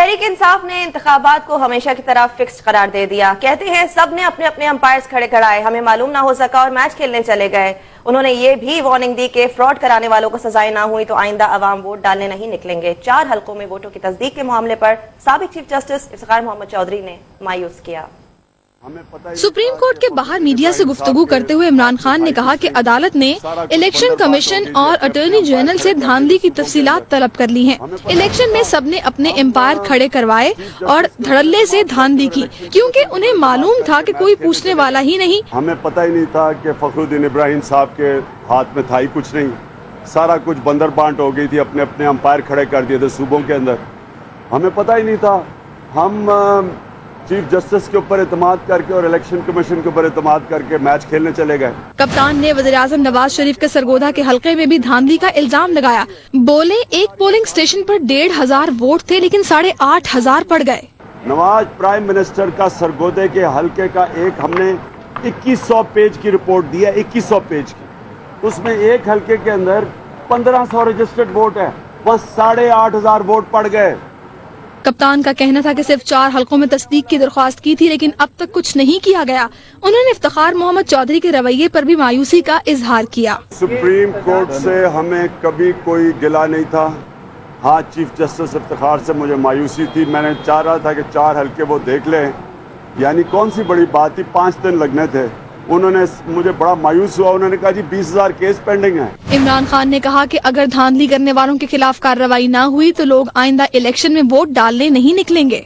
تحریک انصاف نے انتخابات کو ہمیشہ کی طرح فکسڈ قرار دے دیا. کہتے ہیں سب نے اپنے اپنے امپائرز کھڑے کرائے, ہمیں معلوم نہ ہو سکا اور میچ کھیلنے چلے گئے. انہوں نے یہ بھی وارننگ دی کہ فراڈ کرانے والوں کو سزائیں نہ ہوئی تو آئندہ عوام ووٹ ڈالنے نہیں نکلیں گے. 4 حلقوں میں ووٹوں کی تصدیق کے معاملے پر سابق چیف جسٹس افتخار محمد چودھری نے مایوس کیا. سپریم کورٹ کے باہر میڈیا سے گفتگو کرتے ہوئے عمران خان نے کہا کہ عدالت نے الیکشن کمیشن اور اٹارنی جنرل سے دھاندلی کی تفصیلات طلب کر لی ہیں. الیکشن میں سب نے اپنے امپائر کھڑے کروائے اور دھڑلے سے دھاندلی کی کیونکہ انہیں معلوم تھا کہ کوئی پوچھنے والا ہی نہیں. ہمیں پتہ ہی نہیں تھا کہ فخرالدین ابراہیم صاحب کے ہاتھ میں تھا ہی کچھ نہیں. سارا کچھ بندر بانٹ ہو گئی تھی, اپنے اپنے امپائر کھڑے کر دیے تھے صوبوں کے اندر. ہمیں پتہ ہی نہیں تھا. ہم چیف جسٹس کے اوپر اعتماد کر کے اور الیکشن کمیشن کے اوپر اعتماد کر کے میچ کھیلنے چلے گئے. کپتان نے وزیراعظم نواز شریف کے سرگودا کے حلقے میں بھی دھاندلی کا الزام لگایا. بولے ایک پولنگ سٹیشن پر 1,500 ووٹ تھے لیکن 8,500 پڑ گئے. نواز پرائم منسٹر کا سرگودے کے حلقے کا ہم نے 2100 پیج کی رپورٹ دی ہے. 2100 پیج کی, اس میں ایک حلقے کے اندر 1500 رجسٹرڈ ووٹ ہے, وہاں 8,500 ووٹ پڑ گئے. کپتان کا کہنا تھا کہ صرف 4 حلقوں میں تصدیق کی درخواست کی تھی لیکن اب تک کچھ نہیں کیا گیا. انہوں نے افتخار محمد چودھری کے رویے پر بھی مایوسی کا اظہار کیا. سپریم کورٹ سے ہمیں کبھی کوئی گلہ نہیں تھا. ہاں, چیف جسٹس افتخار سے مجھے مایوسی تھی. میں نے چاہ رہا تھا کہ 4 حلقے وہ دیکھ لیں, یعنی کون سی بڑی بات تھی, 5 دن لگنے تھے. انہوں نے مجھے بڑا مایوس ہوا. انہوں نے کہا جی 20,000 کیس پینڈنگ ہیں. عمران خان نے کہا کہ اگر دھاندلی کرنے والوں کے خلاف کارروائی نہ ہوئی تو لوگ آئندہ الیکشن میں ووٹ ڈالنے نہیں نکلیں گے.